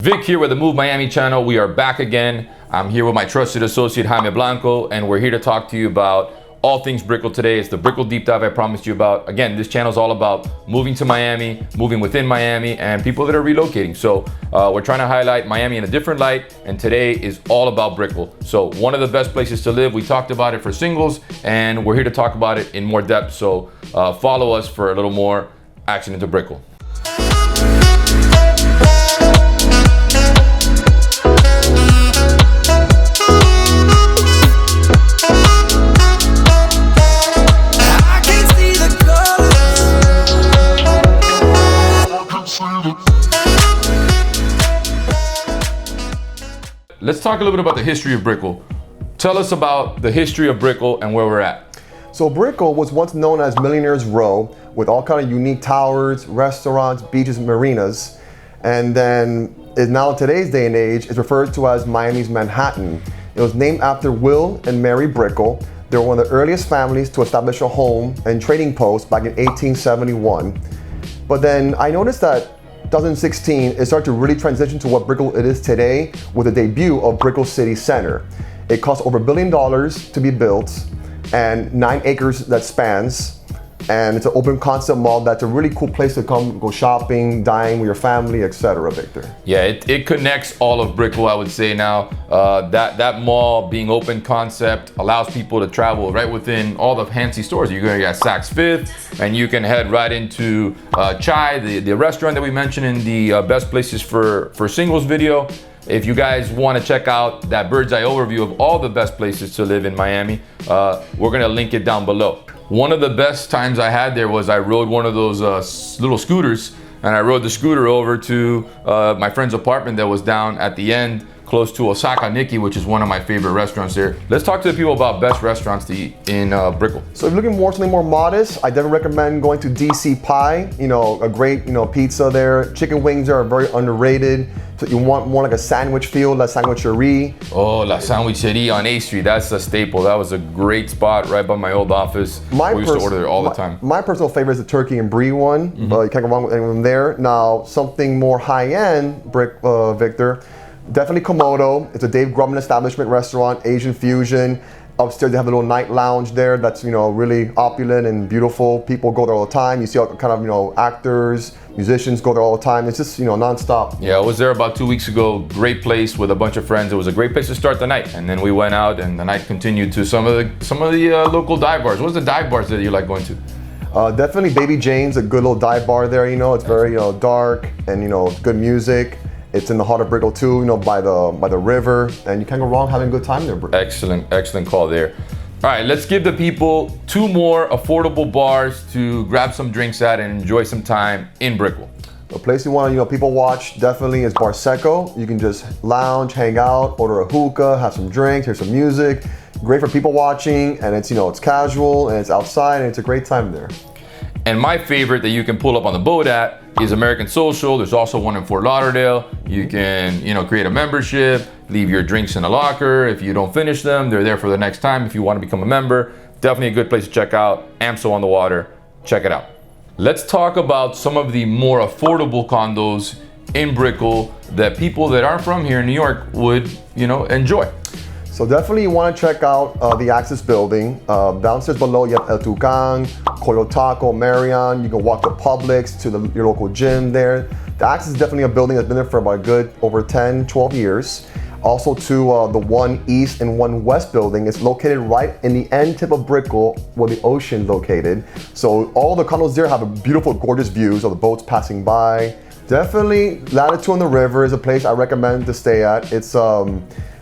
Vic here with the Move Miami channel. We are back again. I'm here with my trusted associate Jaime Blanco, and we're here to talk to you about all things Brickell today. It's the Brickell deep dive I promised you about. Again, this channel is all about moving to Miami, moving within Miami, and people that are relocating. So we're trying to highlight Miami in a different light, and today is all about Brickell. So one of the best places to live. We talked about it for singles, and we're here to talk about it in more depth. So follow us for a little more action into Brickell. Let's talk a little bit about the history of Brickell. Tell us about the history of Brickell and where we're at. So Brickell was once known as Millionaire's Row, with all kind of unique towers, restaurants, beaches, and marinas. And then is now today's day and age is referred to as Miami's Manhattan. It was named after Will and Mary Brickell. They were one of the earliest families to establish a home and trading post back in 1871. But then I noticed that 2016, it started to really transition to what Brickell it is today with the debut of Brickell City Center. It cost over $1 billion to be built and 9 acres that spans. And it's an open concept mall that's a really cool place to come, go shopping, dine with your family, etc. Victor. Yeah, it connects all of Brickell, I would say now. That mall being open concept allows people to travel right within all the fancy stores. You're gonna get Saks Fifth, and you can head right into Chai, the restaurant that we mentioned in the best places for singles video. If you guys want to check out that bird's eye overview of all the best places to live in Miami, we're gonna link it down below. One of the best times I had there was I rode one of those little scooters, and I rode the scooter over to my friend's apartment that was down at the end, close to Osaka Nikki, which is one of my favorite restaurants there. Let's talk to the people about best restaurants to eat in Brickell. So if you're looking for something more modest, I definitely recommend going to DC Pie. You know, a great pizza there. Chicken wings there are very underrated. So you want more like a sandwich feel, La Sandwicherie. Oh, La Sandwicherie on A Street, that's a staple. That was a great spot right by my old office. We used to order there all the time. My personal favorite is the turkey and brie one. You can't go wrong with anyone there. Now, something more high-end, Victor, definitely Komodo. It's a Dave Grubman establishment restaurant, Asian fusion. Upstairs they have a little night lounge there that's really opulent and beautiful. People go there all the time. You see all kind of actors, musicians go there all the time. It's just nonstop. Yeah, I was there about 2 weeks ago. Great place with a bunch of friends. It was a great place to start the night, and then we went out and the night continued to some of the local dive bars. What's the dive bars that you like going to? Definitely Baby Jane's, a good little dive bar there. It's very dark and good music. It's in the heart of Brickell too, by the river, and you can't go wrong having a good time there. Excellent call there. All right, let's give the people 2 more affordable bars to grab some drinks at and enjoy some time in Brickell. The place you want to people watch definitely is Bar Seco. You can just lounge, hang out, order a hookah, have some drinks, hear some music. Great for people watching, and it's it's casual and it's outside and it's a great time there. And my favorite that you can pull up on the boat at is American Social. There's also one in Fort Lauderdale. You can, create a membership, leave your drinks in a locker. If you don't finish them, they're there for the next time. If you want to become a member, definitely a good place to check out. AMSO on the water, check it out. Let's talk about some of the more affordable condos in Brickell that people that aren't from here in New York would, enjoy. So definitely you want to check out the Access building. Downstairs below you have El Tucán, Coyo Taco, Marion. You can walk to Publix, to your local gym there. The Access is definitely a building that's been there for about a good over 10, 12 years. Also to the One East and One West building. It's located right in the end tip of Brickell where the ocean located. So all the condos there have a beautiful, gorgeous views of the boats passing by. Definitely Latitude on the River is a place I recommend to stay at. It's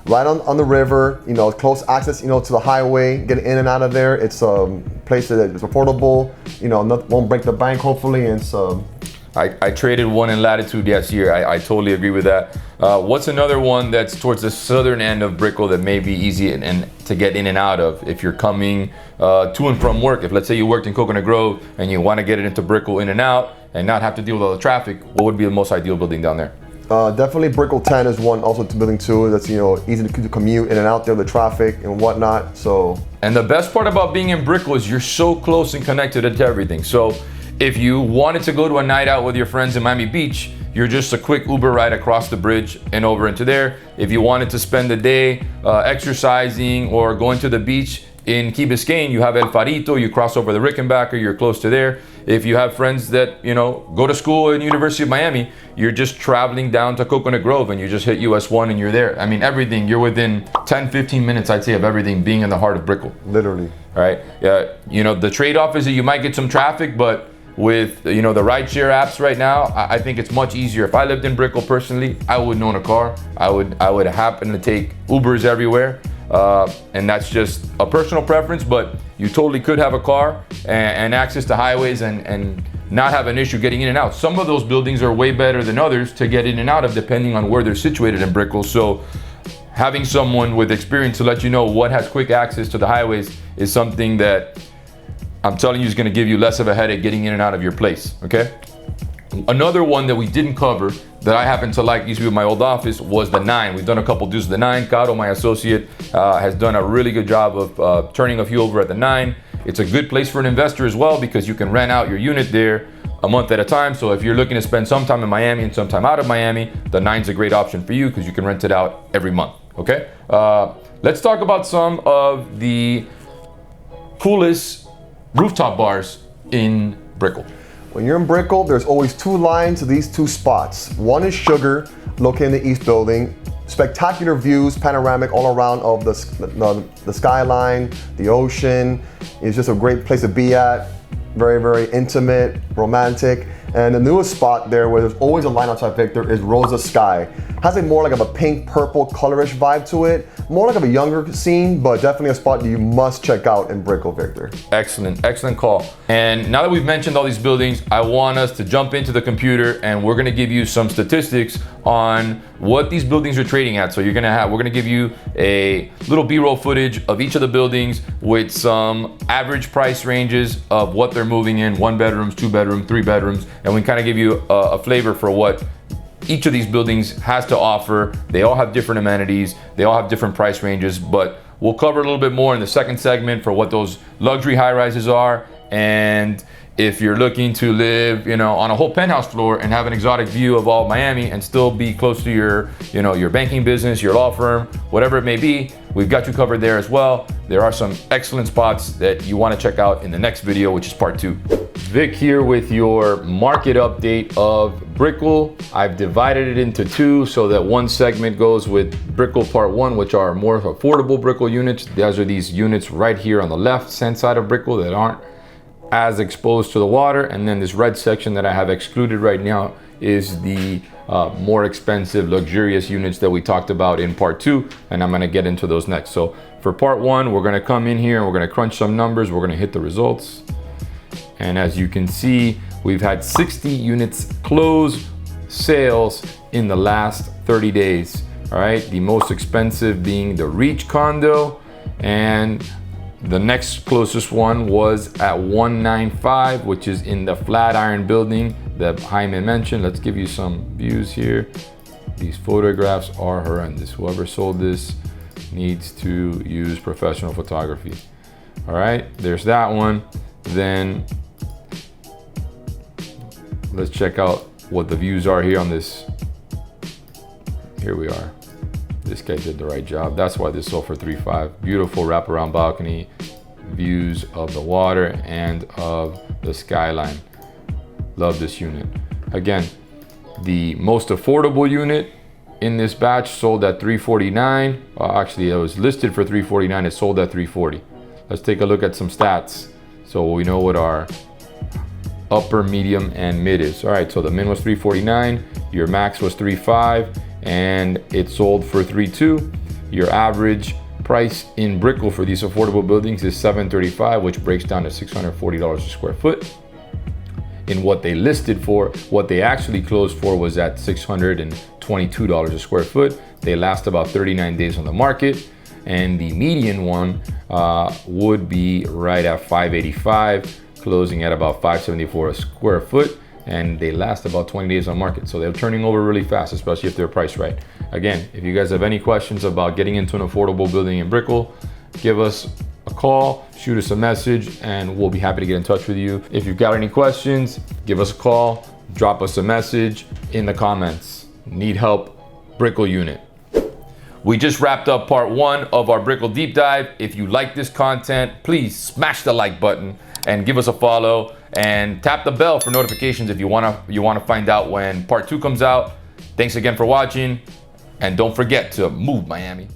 right on the river, close access, to the highway, get in and out of there. It's a place that is affordable, won't break the bank, hopefully. And it's, I traded one in Latitude last year. I totally agree with that. What's another one that's towards the southern end of Brickell that may be easy and to get in and out of if you're coming to and from work? If let's say you worked in Coconut Grove and you want to get it into Brickell in and out and not have to deal with all the traffic, what would be the most ideal building down there? Definitely Brickell 10 is one also to building 2 that's easy to commute in and out there, the traffic and whatnot. So, and the best part about being in Brickell is you're so close and connected to everything. So if you wanted to go to a night out with your friends in Miami Beach, you're just a quick Uber ride across the bridge and over into there. If you wanted to spend the day exercising or going to the beach in Key Biscayne, you have El Farito, you cross over the Rickenbacker, you're close to there. If you have friends that, you know, go to school in University of Miami, you're just traveling down to Coconut Grove and you just hit US 1 and you're there. I mean, everything, you're within 10, 15 minutes, I'd say, of everything being in the heart of Brickell. Literally. All right. You know, the trade-off is that you might get some traffic, but with, you know, the rideshare apps right now, I think it's much easier. If I lived in Brickell personally, I wouldn't own a car. I would happen to take Ubers everywhere. And that's just a personal preference, but you totally could have a car and access to highways and not have an issue getting in and out. Some of those buildings are way better than others to get in and out of, depending on where they're situated in Brickell. So having someone with experience to let you know what has quick access to the highways is something that I'm telling you is going to give you less of a headache getting in and out of your place, okay? Another one that we didn't cover that I happen to like, used to be with my old office, was the 9. We've done a couple dues of the 9. Caro, my associate, has done a really good job of turning a few over at the 9. It's a good place for an investor as well because you can rent out your unit there a month at a time. So if you're looking to spend some time in Miami and some time out of Miami, the 9's a great option for you because you can rent it out every month, okay? Let's talk about some of the coolest rooftop bars in Brickell. When you're in Brickell, there's always 2 lines to these 2 spots. One is Sugar, located in the East Building. Spectacular views, panoramic all around of the skyline, the ocean. It's just a great place to be at. Very, very intimate, romantic. And the newest spot there, where there's always a line outside Victor, is Rosa Sky. Has a more like of a pink, purple, colorish vibe to it. More like of a younger scene, but definitely a spot that you must check out in Brickell, Victor. Excellent, excellent call. And now that we've mentioned all these buildings, I want us to jump into the computer and we're gonna give you some statistics on what these buildings are trading at. So we're gonna give you a little B-roll footage of each of the buildings with some average price ranges of what they're moving in, 1 bedrooms, 2 bedrooms, 3 bedrooms, and we kind of give you a flavor for what each of these buildings has to offer. They all have different amenities, they all have different price ranges, but we'll cover a little bit more in the second segment for what those luxury high-rises are. And if you're looking to live, you know, on a whole penthouse floor and have an exotic view of all of Miami and still be close to your, you know, your banking business, your law firm, whatever it may be, we've got you covered there as well. There are some excellent spots that you want to check out in the next video, which is part 2. Vic here with your market update of Brickell. I've divided it into 2 so that one segment goes with Brickell part 1, which are more affordable Brickell units. Those are these units right here on the left hand side of Brickell that aren't as exposed to the water, and then this red section that I have excluded right now is the more expensive luxurious units that we talked about in part 2, and I'm going to get into those next. So for part 1, we're going to come in here and we're going to crunch some numbers. We're going to hit the results, and as you can see, we've had 60 units close sales in the last 30 days. All right, the most expensive being the Reach condo, and the next closest one was at 195, which is in the Flatiron building that Jaime mentioned. Let's give you some views here. These photographs are horrendous. Whoever sold this needs to use professional photography. All right, there's that one. Then let's check out what the views are here on this. Here we are. This guy did the right job. That's why this sold for $3.5. Beautiful wraparound balcony, views of the water and of the skyline. Love this unit. Again, the most affordable unit in this batch sold at $349. Actually, it was listed for $349. It sold at $340. Let's take a look at some stats so we know what our upper, medium, and mid is. All right, so the min was $349. Your max was $3.5. And it sold for $3.2. Your average price in Brickell for these affordable buildings is $735, which breaks down to $640 a square foot. In what they listed for, what they actually closed for was at $622 a square foot. They last about 39 days on the market, and the median one would be right at $585, closing at about $574 a square foot. And they last about 20 days on market. So they're turning over really fast, especially if they're priced right. Again, if you guys have any questions about getting into an affordable building in Brickell, give us a call, shoot us a message, and we'll be happy to get in touch with you. If you've got any questions, give us a call. drop us a message in the comments. Need help, Brickell unit. We just wrapped up part 1 of our Brickell deep dive. If you like this content, please smash the like button and give us a follow and tap the bell for notifications if you wanna find out when part 2 comes out. Thanks again for watching, and don't forget to move Miami.